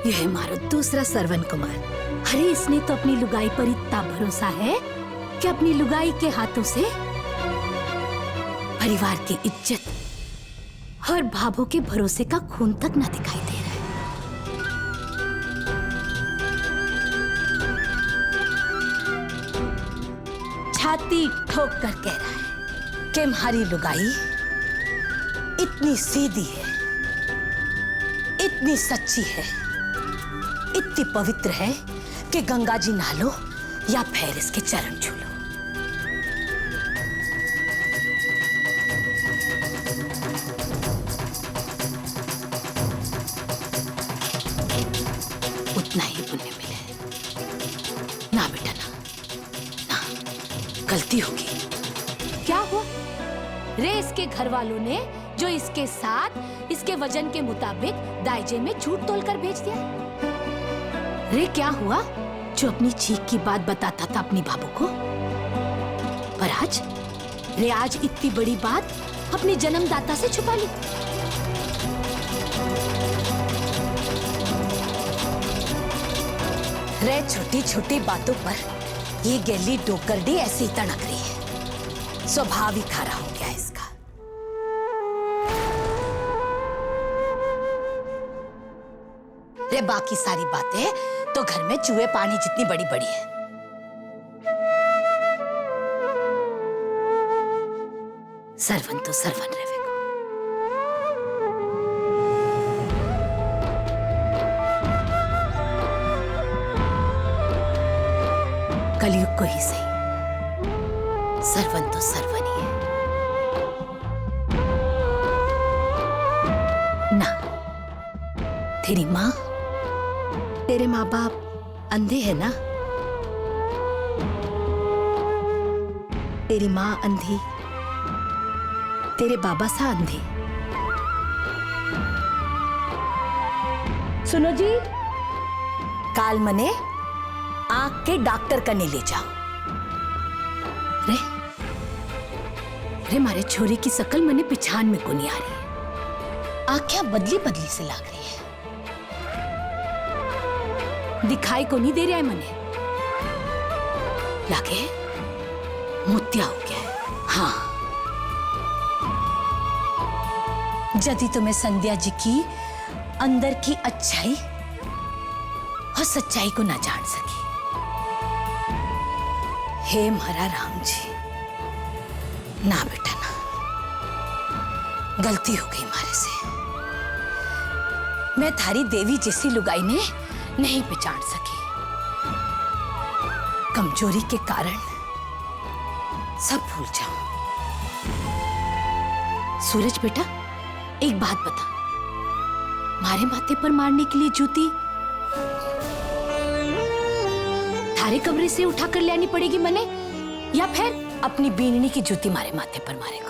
यह है मारो दूसरा सरवन कुमार। अरे इसने तो अपनी लुगाई पर इतना भरोसा है कि अपनी लुगाई के हाथों से परिवार की इज्जत और भाभों के भरोसे का खून तक ना दिखाई दे रहा है। छाती ठोक कर कह रहा है कि हमारी लुगाई इतनी सीधी है, इतनी सच्ची है, इतनी पवित्र है कि गंगा जी नहा लो या फिर इसके चरण छू लो। उतना ही पुण्य मिले। ना बेटा ना, गलती होगी। क्या हुआ? रे इसके घर वालों ने जो इसके साथ इसके वजन के मुताबिक दायजे में झूठ तोलकर भेज दिया। रे क्या हुआ जो अपनी चीख की बात बताता था अपनी बाबू को, पर आज इतनी बड़ी बात अपने जन्मदाता से छुपा ली। रे छोटी छोटी बातों पर ये गैली डोकरडी ऐसी तड़क रही है। स्वभाव ही खरा हो गया इसका। रे बाकी सारी बातें तो घर में चूहे पानी जितनी बड़ी बड़ी है। सरवन तो सरवन रहे। कलयुग को ही सही, सरवन तो सरवन ही है। ना तेरी माँ, तेरे माँ बाप अंधे हैं ना? तेरी माँ अंधी, तेरे बाबा सा अंधे। सुनो जी, काल मने आंख के डॉक्टर कने ले जाओ। रे मारे छोरे की शकल मने पिछान में को नहीं आ रही है। आंखें बदली बदली से लाग रही है। दिखाई को नहीं दे रहा है मने। लागे मुत्या हो गया है। हाँ, यदि तुम्हें संध्या जी की अंदर की अच्छाई और सच्चाई को ना जान सकी। हे महारा राम जी, ना बेटा ना, गलती हो गई मारे से। मैं थारी देवी जैसी लुगाई ने नहीं पहचान सकी। कमजोरी के कारण सब भूल जाऊं। सूरज बेटा, एक बात बता, मारे माथे पर मारने के लिए जूती थारे कमरे से उठा कर लानी पड़ेगी मने, या फिर अपनी बीननी की जूती मारे माथे पर मारेगा?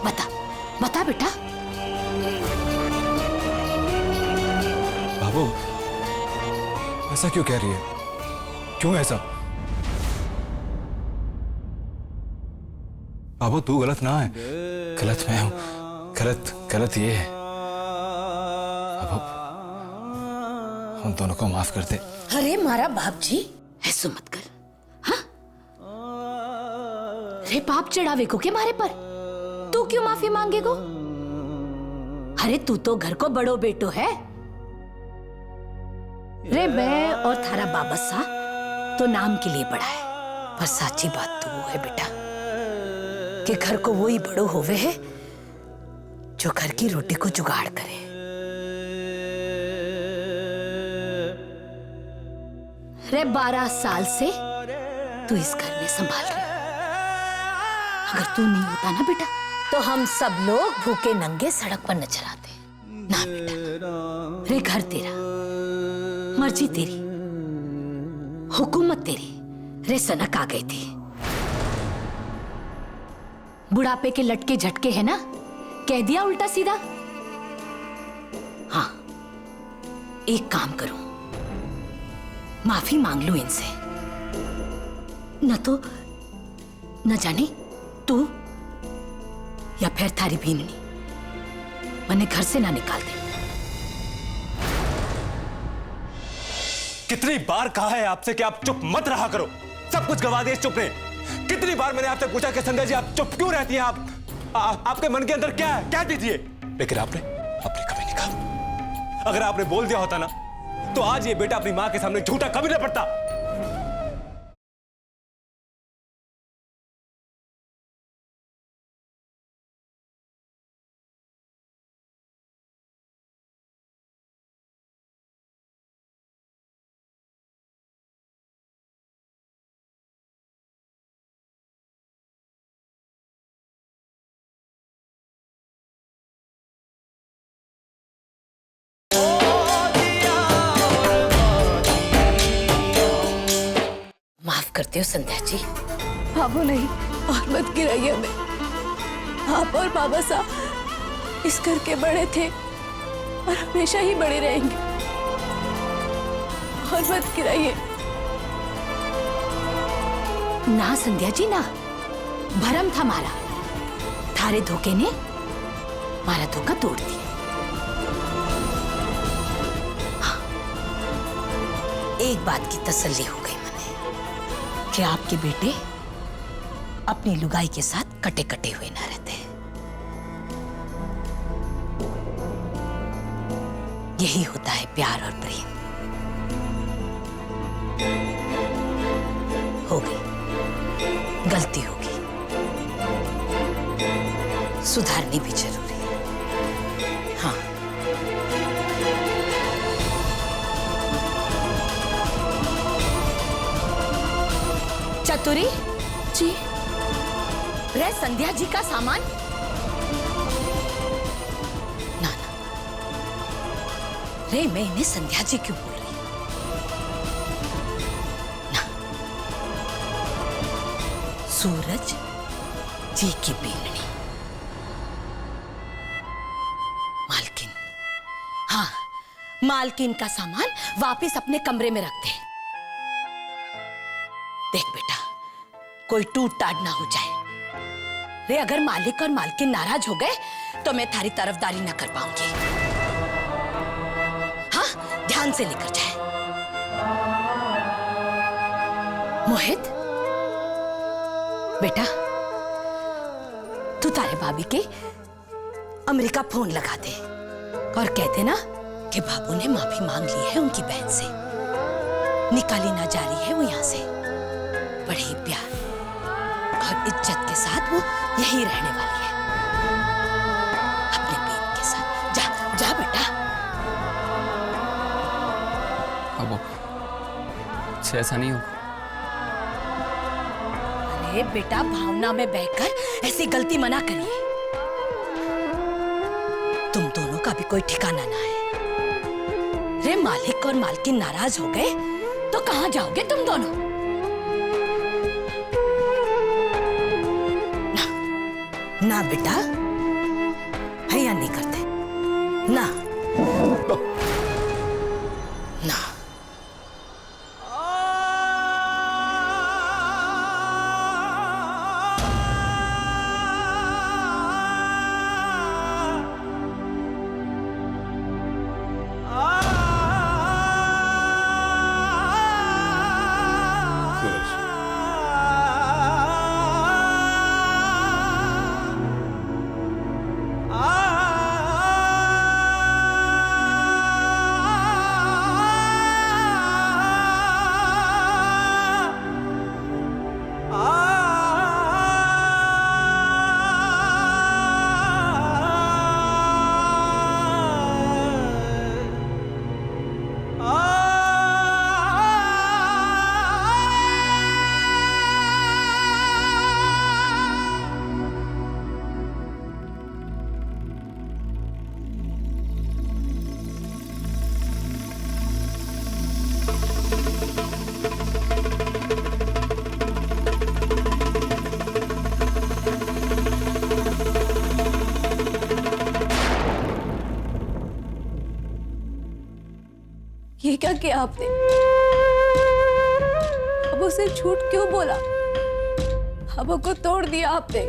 बता बता बेटा। बाबू, ऐसा क्यों कह रही है? क्यों ऐसा? बाबू तू गलत ना है, गलत मैं हूं। गलत ये है। बाबू, हम दोनों को माफ कर दे। अरे मारा बाप जी, ऐसा मत कर। हाँ, रे पाप चढ़ावे को के मारे पर तू क्यों माफी मांगेगो? अरे तू तो घर को बड़ो बेटो है। रे मैं और थारा बाबा सा तो नाम के लिए बड़ा है, पर सच्ची बात तो वो है बेटा कि घर को वो ही बड़ो होवे है जो घर की रोटी को जुगाड़ करे। रे 12 साल से तू इस घर में संभाल रही। अगर तू नहीं होता ना बेटा, तो हम सब लोग भूखे नंगे सड़क पर नजर आते। ना बेटा, रे घर तेरा, मर्जी तेरी, हुकूमत तेरी। रे सनक आ गई थी। बुढ़ापे के लटके झटके है ना, कह दिया उल्टा सीधा। हाँ, एक काम करो, माफी मांग लो इनसे। न तो न जाने तू या फिर थारी बीननी मने घर से ना निकाल दे। कितनी बार कहा है आपसे कि आप चुप मत रहा करो, सब कुछ गवा दिया चुप ने। कितनी बार मैंने आपसे पूछा कि संध्या जी आप चुप क्यों रहती हैं, आपके मन के अंदर क्या है, क्या कहती है, लेकिन आपने कभी नहीं कहा। अगर आपने बोल दिया होता ना तो आज ये बेटा अपनी मां के सामने झूठा कभी न पड़ता। माफ करते हो संध्या जी? बाबू नहीं, और मत गिराइए हमें। आप और बाबा साहब इस घर के बड़े थे और हमेशा ही बड़े रहेंगे। और मत गिराइए। ना संध्या जी ना, भरम था मारा, थारे धोखे ने मारा धोखा तोड़ दिया। हाँ, एक बात की तसल्ली हो गई कि आपके बेटे अपनी लुगाई के साथ कटे कटे हुए ना रहते। यही होता है प्यार और प्रेम। हो गई गलती, होगी, सुधारनी भी जरूरी है। हाँ, चतुरी जी। रे संध्या जी का सामान ना ना, रे मैं इन्हें संध्या जी क्यों बोल रही ना, सूरज जी की बीननी। मालकिन, हाँ मालकिन का सामान वापस अपने कमरे में रख दे। देख बेटा, कोई टूट टाट ना हो जाए। रे अगर मालिक और मालकिन नाराज हो गए तो मैं थारी तरफदारी ना कर पाऊंगी। हाँ, ध्यान से लेकर जाए। मोहित बेटा, तू तारे भाभी के अमेरिका फोन लगा दे और कह देना कि बाबू ने माफी मांग ली है उनकी बहन से, निकाली ना जा रही है वो यहां से। बड़े ही प्यार और इज्जत के साथ वो यही रहने वाली है अपने बेन के साथ। जा जा बेटा। अब ऐसा नहीं हो। अरे बेटा, भावना में बहकर ऐसी गलती मना करिए। तुम दोनों का भी कोई ठिकाना ना है। रे मालिक और मालकिन नाराज हो गए तो कहां जाओगे तुम दोनों? ना बेटा, भैया नहीं करते ना ना। ये क्या किया आपने? अब उसे झूठ क्यों बोला? अब को तोड़ दिया आपने।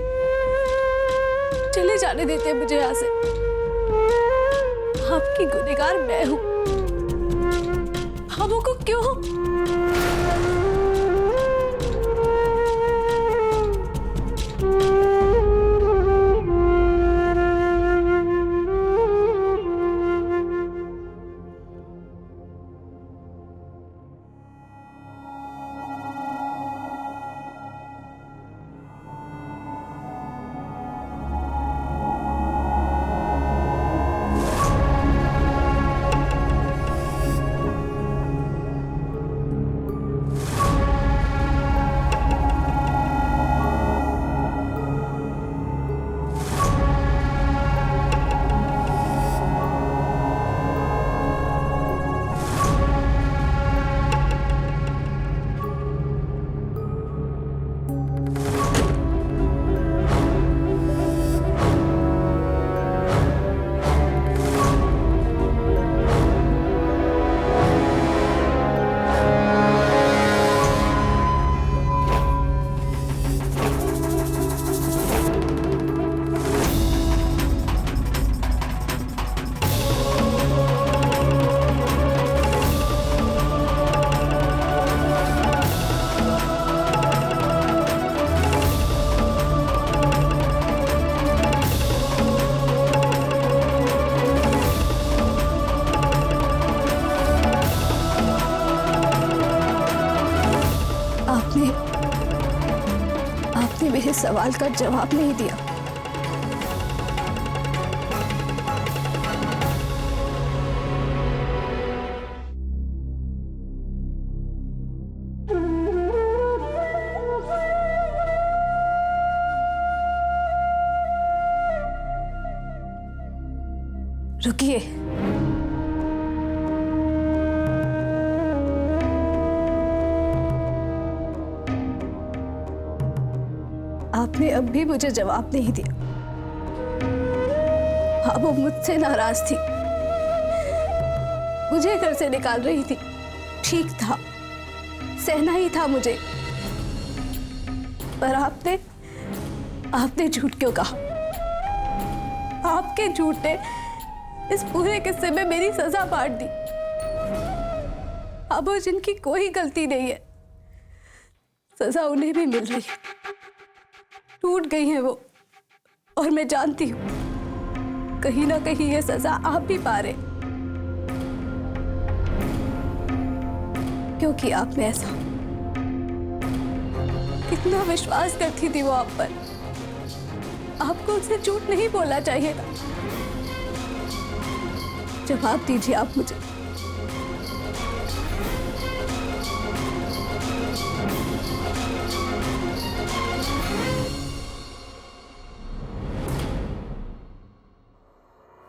चले जाने देते हैं मुझे यहाँ से। आपकी गुनहगार मैं हूँ। बाबू को क्यों? आपने मेरे सवाल का जवाब नहीं दिया। रुकिए, आपने अब भी मुझे जवाब नहीं दिया। हाँ, वो मुझसे नाराज थी, मुझे घर से निकाल रही थी। ठीक था, सहना ही था मुझे, पर आपने झूठ क्यों कहा? आपके झूठ ने इस पूरे किस्से में मेरी सजा बांट दी। अब वो जिनकी कोई गलती नहीं है, सजा उन्हें भी मिल रही है। टूट गई है वो, और मैं जानती हूं कहीं ना कहीं ये सजा आप भी पा रहे, क्योंकि आप में ऐसा कितना विश्वास करती थी वो आप पर। आपको उसे झूठ नहीं बोलना चाहिए था। जवाब दीजिए आप मुझे।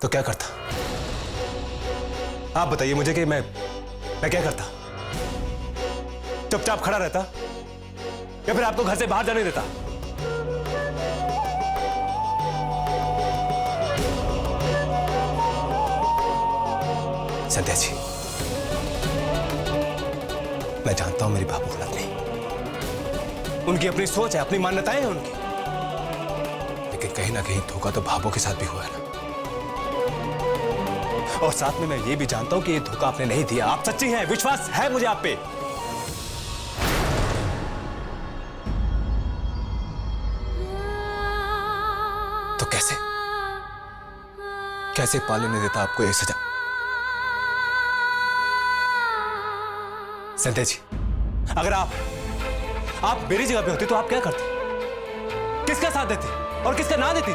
तो क्या करता? आप बताइए मुझे कि मैं क्या करता? चुपचाप खड़ा रहता या फिर आपको घर से बाहर जाने देता? संध्या जी, मैं जानता हूं मेरी भाभू गलत नहीं, उनकी अपनी सोच है, अपनी मान्यताएं हैं उनकी, लेकिन कहीं ना कहीं धोखा तो भाभू के साथ भी हुआ है ना। और साथ में मैं ये भी जानता हूं कि ये धोखा आपने नहीं दिया, आप सच्ची हैं, विश्वास है मुझे आप पे। तो कैसे पाले नहीं देता आपको ये सजा? संध्या जी, अगर आप मेरी जगह पे होती तो आप क्या करते? किसका साथ देती और किसका ना देती?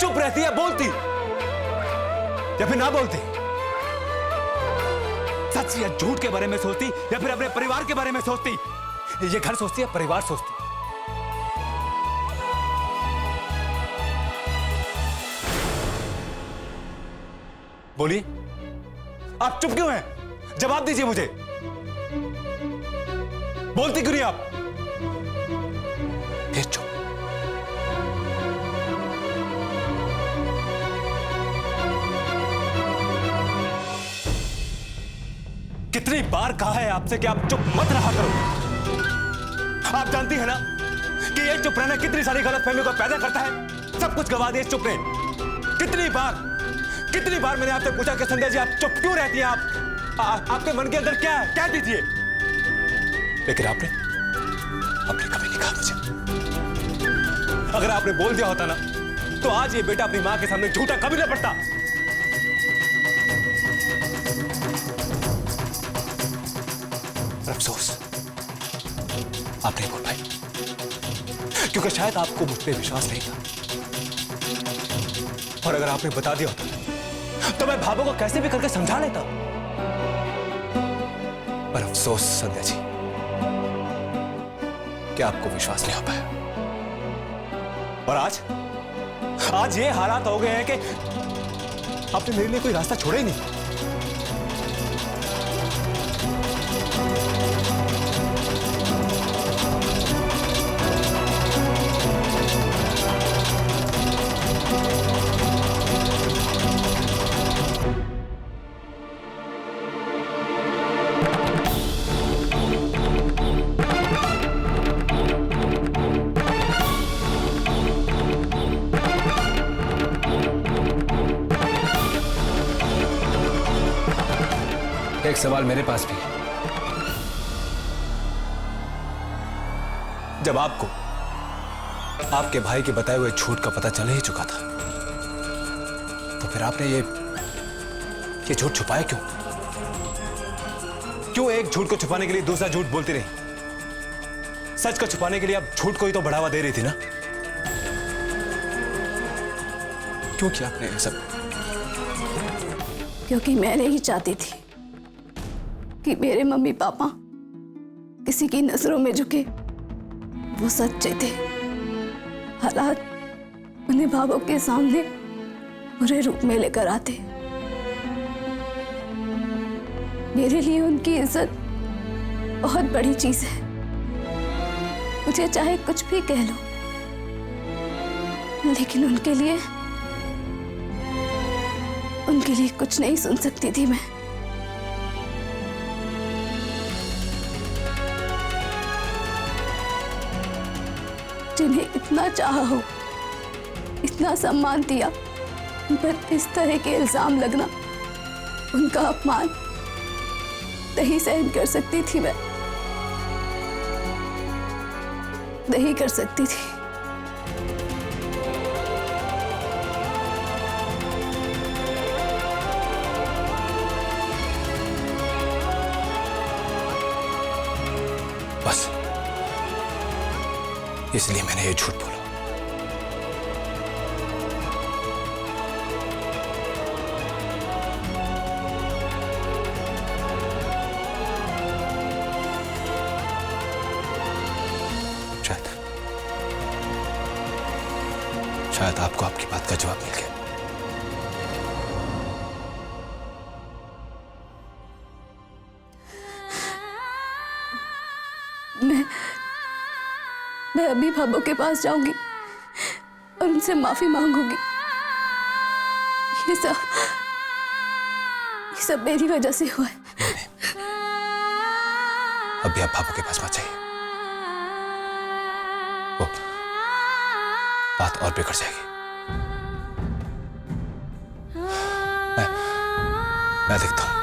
चुप रहती या बोलती या फिर ना बोलती? सच या झूठ के बारे में सोचती या फिर अपने परिवार के बारे में सोचती? ये घर सोचती या परिवार सोचती? बोलिए, आप चुप क्यों हैं? जवाब दीजिए मुझे। बोलती क्यों नहीं आप? फिर चुप। कितनी बार कहा है आपसे कि आप चुप मत रहा करो। आप जानती है ना कि ये चुप रहना कितनी सारी गलतफहमियों को पैदा करता है। सब कुछ गवा दिए इस चुप ने। कितनी बार मैंने आपसे पूछा कि संध्या जी आप चुप क्यों रहती हैं? आपके मन के अंदर क्या है, क्या चीज है? लेकिन आपने कभी नहीं कहा मुझे। अगर आपने बोल दिया होता ना तो आज ये बेटा अपनी मां के सामने झूठा कभी ना पड़ता। अफसोस आप नहीं बोल पाए क्योंकि शायद आपको मुझ पर विश्वास नहीं था। और अगर आपने बता दिया होता तो मैं भाभो को कैसे भी करके समझा लेता। पर अफसोस संध्या जी कि आपको विश्वास नहीं हो पाया। और आज ये हालात हो गए हैं कि आपने मेरे लिए कोई रास्ता छोड़ा ही नहीं। एक सवाल मेरे पास भी है। जब आपको आपके भाई के बताए हुए झूठ का पता चल ही चुका था तो फिर आपने ये झूठ छुपाया क्यों? क्यों एक झूठ को छुपाने के लिए दूसरा झूठ बोलती रही? सच को छुपाने के लिए आप झूठ को ही तो बढ़ावा दे रही थी ना। क्यों किया आपने ये सब? क्योंकि मैं नहीं चाहती थी कि मेरे मम्मी पापा किसी की नजरों में झुके। वो सच्चे थे। हालात उन्हें भावों के सामने बुरे रूप में लेकर आते। मेरे लिए उनकी इज्जत बहुत बड़ी चीज है। मुझे चाहे कुछ भी कह लो, लेकिन उनके लिए कुछ नहीं सुन सकती थी मैं। जिन्हें इतना चाहा हो, इतना सम्मान दिया, उन पर इस तरह के इल्जाम लगना, उनका अपमान नहीं सहन कर सकती थी मैं। नहीं कर सकती थी। बस इसलिए मैंने ये झूठ बोला। शायद आपको आपकी बात का जवाब मिल गया। मैं अभी भाभो के पास जाऊंगी और उनसे माफी मांगूंगी। ये सब मेरी वजह से हुआ है। अभी आप भाभो के पास मत जाइए, वो बात और बिगड़ जाएगी। मैं देखता हूं।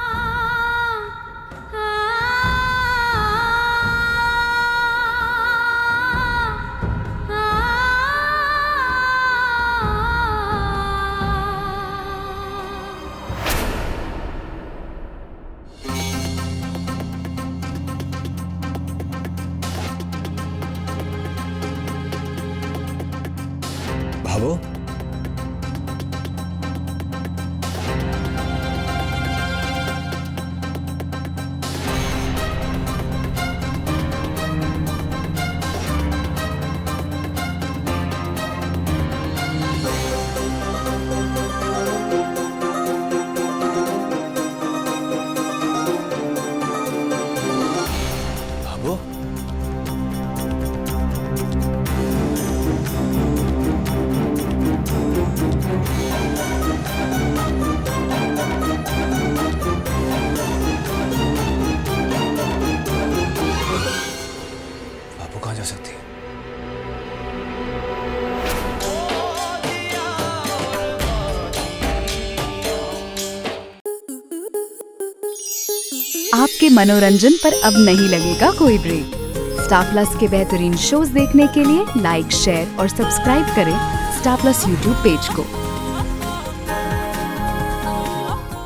भाभो, भाभो, भाभो कहाँ जा सकती है? आपके मनोरंजन पर अब नहीं लगेगा कोई ब्रेक। स्टार प्लस के बेहतरीन शोज देखने के लिए लाइक, शेयर और सब्सक्राइब करें स्टार प्लस यूट्यूब पेज को।